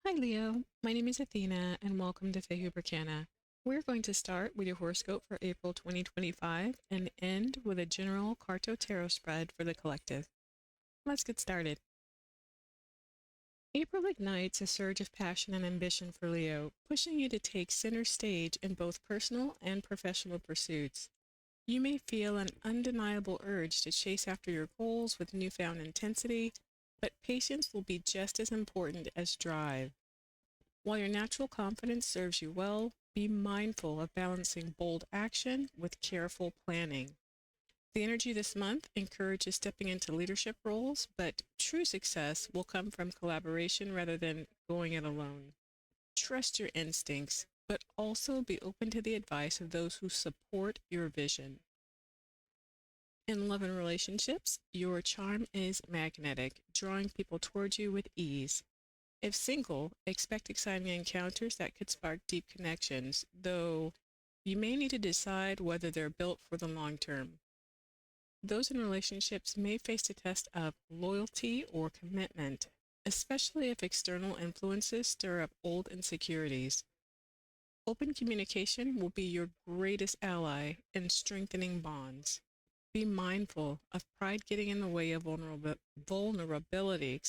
Hi Leo, my name is Athena and welcome to Fehubercana. We're going to start with your horoscope for April 2025 and end with a general Carto tarot spread for the collective. Let's get started. April ignites a surge of passion and ambition for Leo, pushing you to take center stage in both personal and professional pursuits. You may feel an undeniable urge to chase after your goals with newfound intensity, but patience will be just as important as drive. While your natural confidence serves you well, be mindful of balancing bold action with careful planning. The energy this month encourages stepping into leadership roles, but true success will come from collaboration rather than going it alone. Trust your instincts, but also be open to the advice of those who support your vision. In love and relationships, your charm is magnetic, drawing people towards you with ease. If single, expect exciting encounters that could spark deep connections, though you may need to decide whether they're built for the long term. Those in relationships may face the test of loyalty or commitment, especially if external influences stir up old insecurities. Open communication will be your greatest ally in strengthening bonds. Be mindful of pride getting in the way of vulnerability.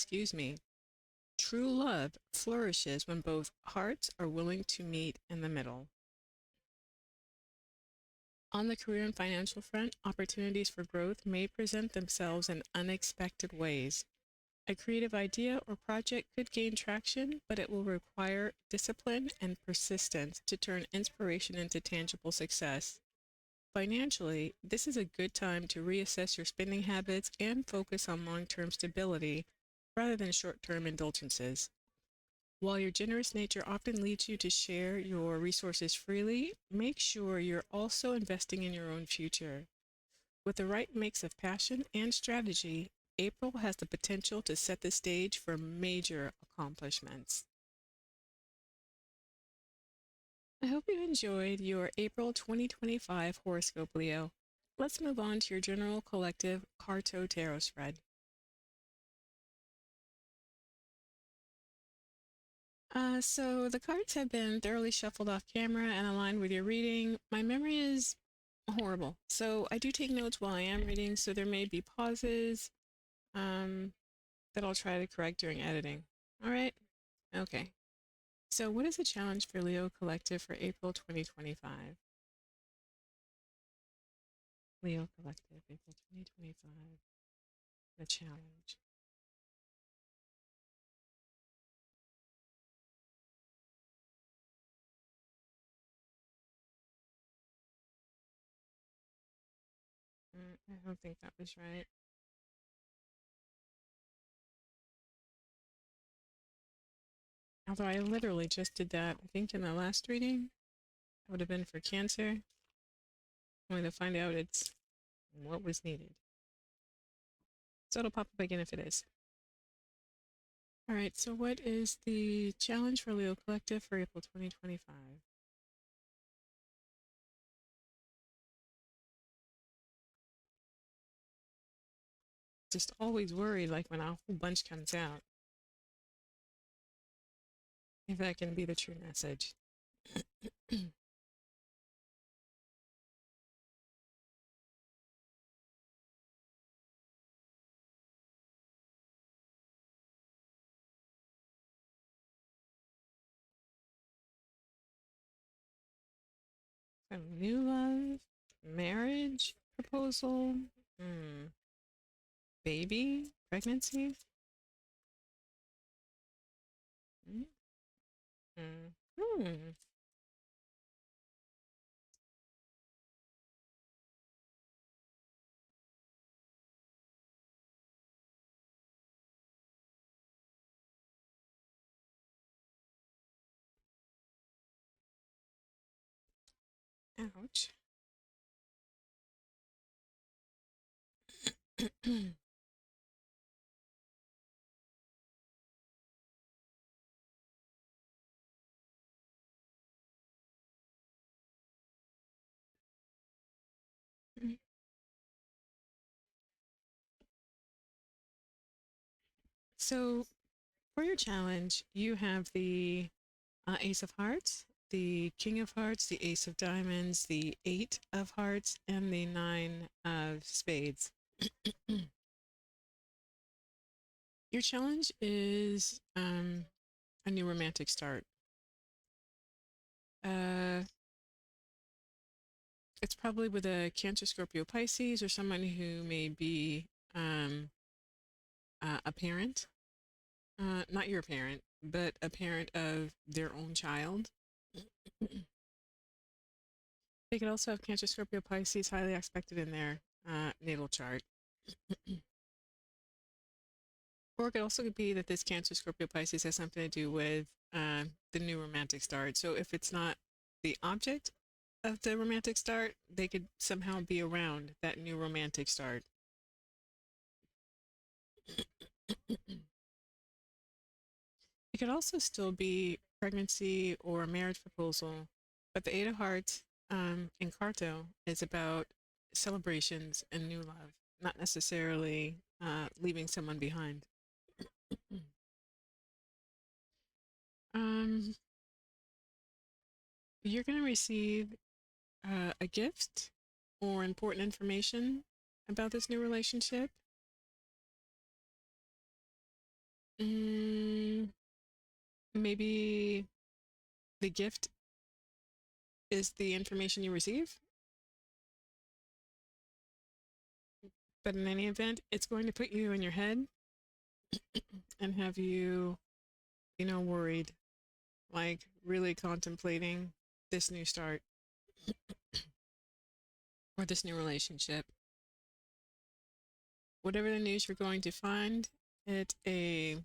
True love flourishes when both hearts are willing to meet in the middle. On the career and financial front, opportunities for growth may present themselves in unexpected ways. A creative idea or project could gain traction, but it will require discipline and persistence to turn inspiration into tangible success. Financially, this is a good time to reassess your spending habits and focus on long-term stability rather than short-term indulgences. While your generous nature often leads you to share your resources freely, make sure you're also investing in your own future. With the right mix of passion and strategy, April has the potential to set the stage for major accomplishments. I hope you enjoyed your April 2025 horoscope, Leo. Let's move on to your general collective Carto tarot spread. So the cards have been thoroughly shuffled off camera and aligned with your reading. My memory is horrible, so I do take notes while I am reading, so there may be pauses um, that I'll try to correct during editing. All right? Okay. So what is the challenge for Leo Collective for April 2025? Leo Collective, April 2025, the challenge. I don't think that was right. Although I literally just did that, I think in the last reading, that would have been for Cancer, only to find out it's what was needed. So it'll pop up again if it is. All right, so what is the challenge for Leo Collective for April 2025? Just always worried, like when a whole bunch comes out, if that can be the true message. So new love, marriage proposal, baby, pregnancy. Mm-hmm. Ouch. So For your challenge, you have the Ace of Hearts, the King of Hearts, the Ace of Diamonds, the Eight of Hearts, and the Nine of Spades. Your challenge is a new romantic start. It's probably with a Cancer, Scorpio, Pisces, or someone who may be a parent, not your parent, but a parent of their own child. They could also have Cancer, Scorpio, Pisces highly expected in their natal chart. Or it could also be that this Cancer, Scorpio, Pisces has something to do with the new romantic start. So if it's not the object of the romantic start, they could somehow be around that new romantic start. It could also still be pregnancy or a marriage proposal, but the Eight of Hearts in Carto is about celebrations and new love, not necessarily leaving someone behind. You're going to receive a gift or important information about this new relationship. Maybe the gift is the information you receive. But in any event, it's going to put you in your head and have you, worried, like really contemplating this new start or this new relationship. Whatever the news you're going to find, it's a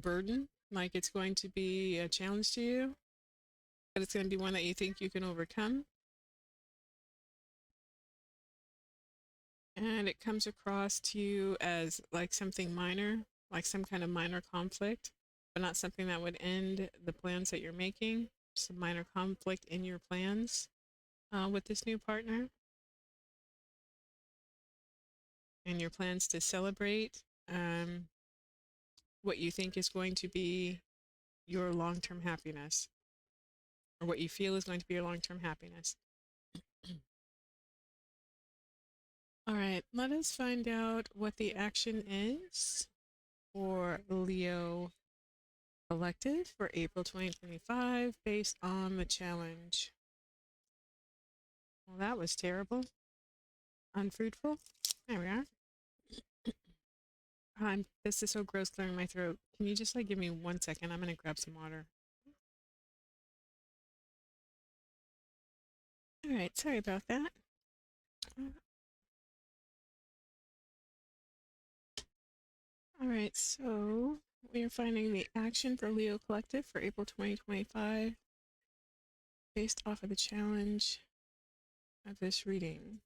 burden, like it's going to be a challenge to you, but it's going to be one that you think you can overcome. And it comes across to you as like something minor, like some kind of minor conflict, but not something that would end the plans that you're making. Some minor conflict in your plans with this new partner and your plans to celebrate what you think is going to be your long-term happiness, or what you feel is going to be your long-term happiness. All right, let us find out what the action is for Leo Collective for April 2025 based on the challenge. Well, that was terrible. Unfruitful. There we are. This is so gross, clearing my throat. Can you just give me 1 second? I'm going to grab some water. All right, sorry about that. All right, so we are finding the action for Leo Collective for April 2025 based off of the challenge of this reading.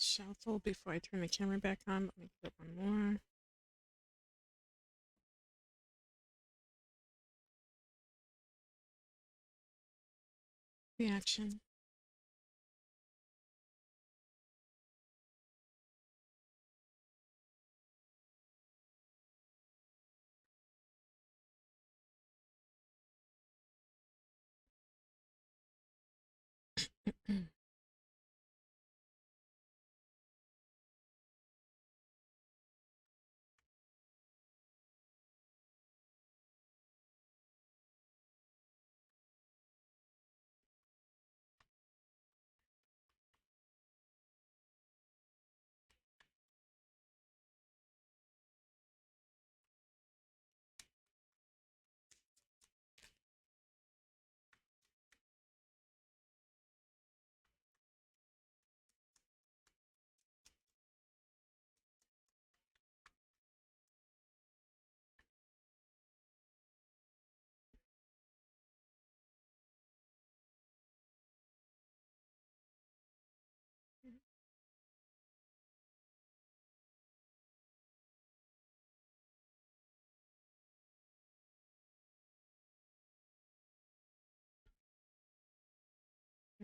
Shuffle before I turn the camera back on. Let me put one more. The action.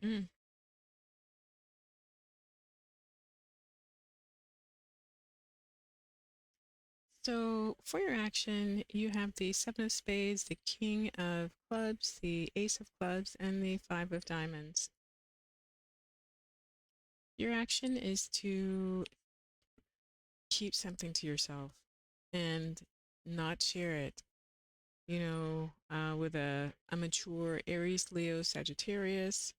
Mm. So for your action, you have the Seven of Spades, the King of Clubs, the Ace of Clubs, and the Five of Diamonds. Your action is to keep something to yourself and not share it. With a mature Aries, Leo, Sagittarius.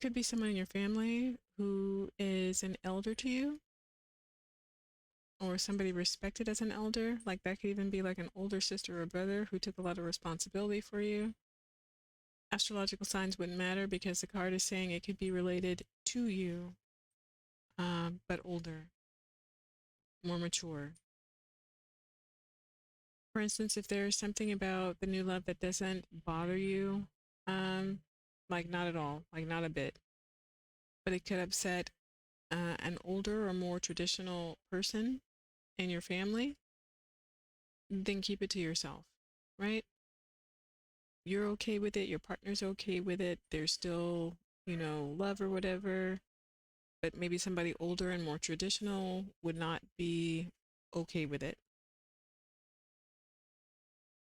Could be someone in your family who is an elder to you or somebody respected as an elder. Like that could even be like an older sister or brother who took a lot of responsibility for you. Astrological signs wouldn't matter because the card is saying it could be related to you, but older, more mature. For instance, if there's something about the new love that doesn't bother you, like not at all, like not a bit, but it could upset an older or more traditional person in your family, then keep it to yourself, right? You're okay with it, your partner's okay with it, there's still, love or whatever, but maybe somebody older and more traditional would not be okay with it.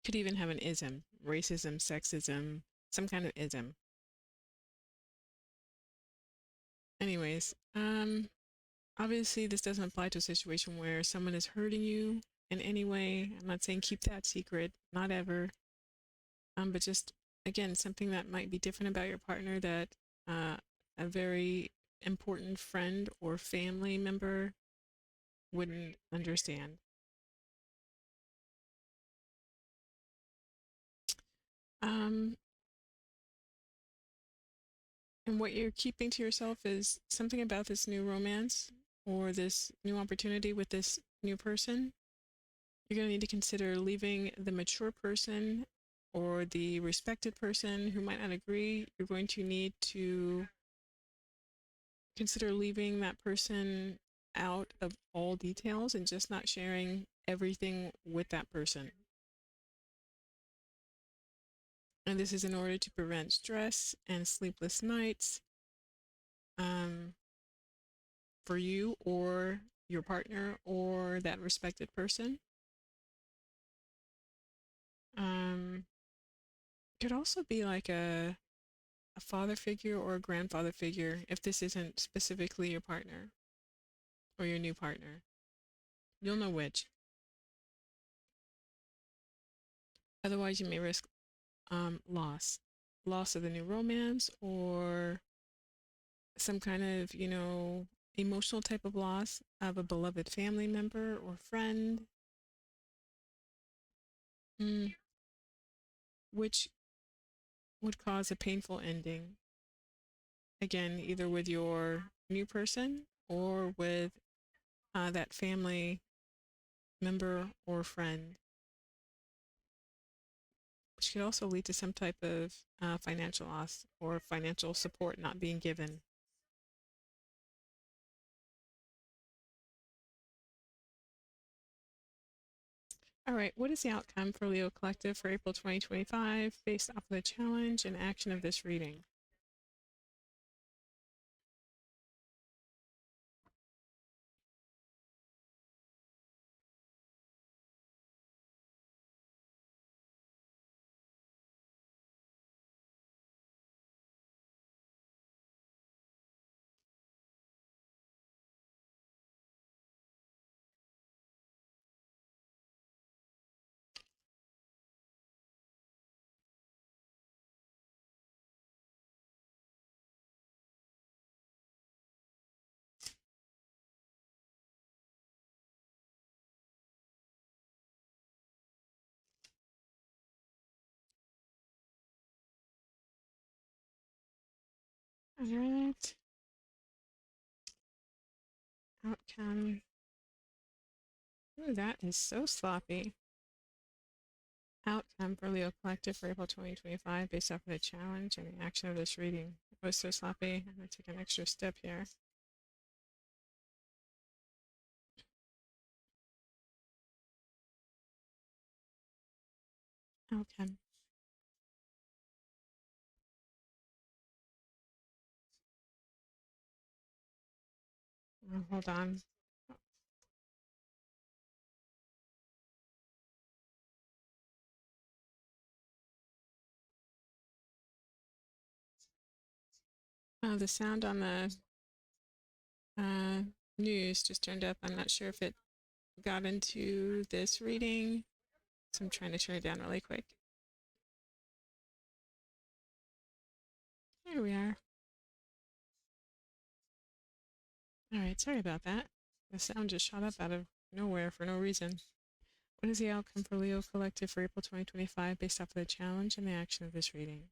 Could even have an ism, racism, sexism, some kind of ism. Anyways, obviously this doesn't apply to a situation where someone is hurting you in any way. I'm not saying keep that secret, not ever. But just again, something that might be different about your partner that a very important friend or family member wouldn't understand. Um, and what you're keeping to yourself is something about this new romance or this new opportunity with this new person. You're going to need to consider leaving the mature person or the respected person who might not agree. You're going to need to consider leaving that person out of all details and just not sharing everything with that person. And this is in order to prevent stress and sleepless nights um, for you or your partner or that respected person. Could also be like a father figure or a grandfather figure if this isn't specifically your partner or your new partner. You'll know which. Otherwise, you may risk loss of the new romance or some kind of, emotional type of loss of a beloved family member or friend, mm, which would cause a painful ending. Again, either with your new person or with that family member or friend, which could also lead to some type of financial loss or financial support not being given. All right, what is the outcome for Leo Collective for April 2025 based off of the challenge and action of this reading? All right, outcome. Ooh, that is so sloppy. Outcome for Leo Collective for April 2025 based off of the challenge and the action of this reading. It was so sloppy. I'm going to take an extra step here. Outcome. Oh, hold on. Oh, the sound on the uh, news just turned up. I'm not sure if it got into this reading, so I'm trying to turn it down really quick. There we are. All right, sorry about that. The sound just shot up out of nowhere for no reason. What is the outcome for Leo Collective for April 2025 based off of the challenge and the action of this reading?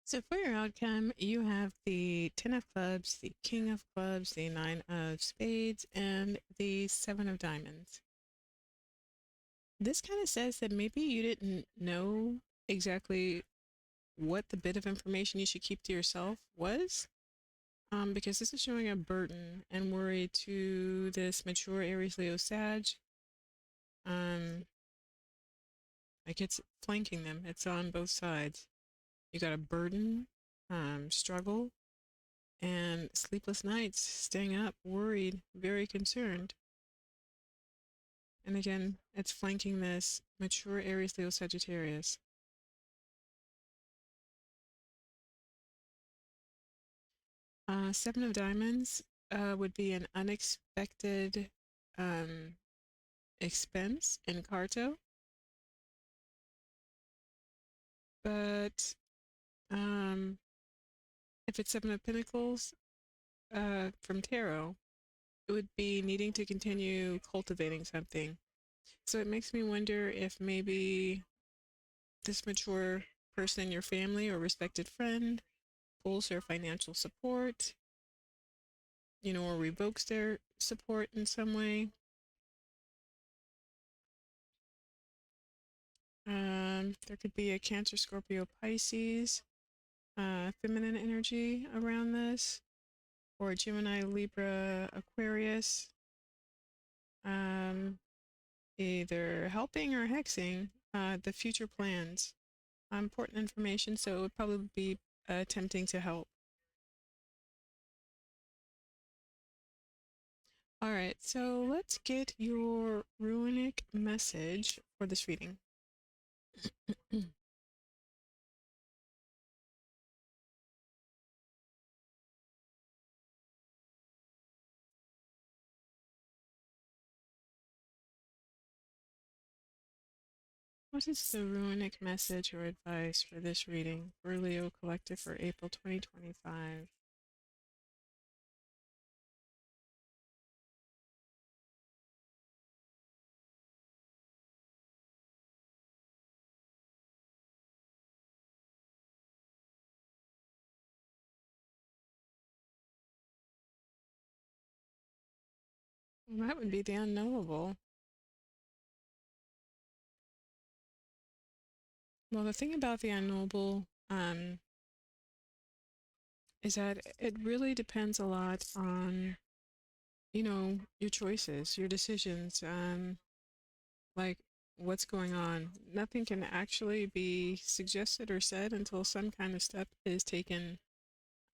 So for your outcome, you have the 10 of clubs, the king of clubs, the 9 of spades, and the 7 of diamonds. This kind of says that maybe you didn't know exactly what the bit of information you should keep to yourself was, because this is showing a burden and worry to this mature Aries Leo Sag. Like it's flanking them. It's on both sides. You got a burden, struggle, and sleepless nights, staying up, worried, very concerned. And again, it's flanking this mature Aries Leo Sagittarius. Seven of Diamonds would be an unexpected um, expense in Carto. But if it's Seven of Pentacles from Tarot, it would be needing to continue cultivating something. So it makes me wonder if maybe this mature person in your family or respected friend pulls their financial support, or revokes their support in some way. There could be a Cancer, Scorpio, Pisces, feminine energy around this, or Gemini, Libra, Aquarius, either helping or hexing the future plans. Important information, so it would probably be attempting to help. All right, so let's get your runic message for this reading. What is the runic message or advice for this reading for Leo Collective for April 2025? Well, that would be the unknowable. Well, the thing about the unknowable is that it really depends a lot on, your choices, your decisions, like what's going on. Nothing can actually be suggested or said until some kind of step is taken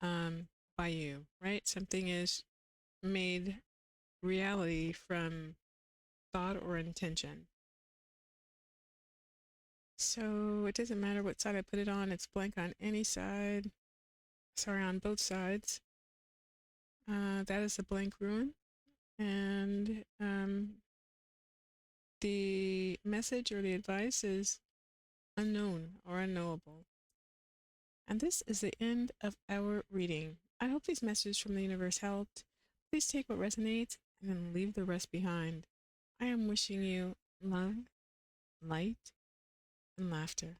um, by you, right? Something is made reality from thought or intention. So it doesn't matter what side I put it on, it's blank on any side. Sorry, on both sides. That is a blank rune. And The message or the advice is unknown or unknowable. And this is the end of our reading. I hope these messages from the universe helped. Please take what resonates and then leave the rest behind. I am wishing you love, light, and laughter.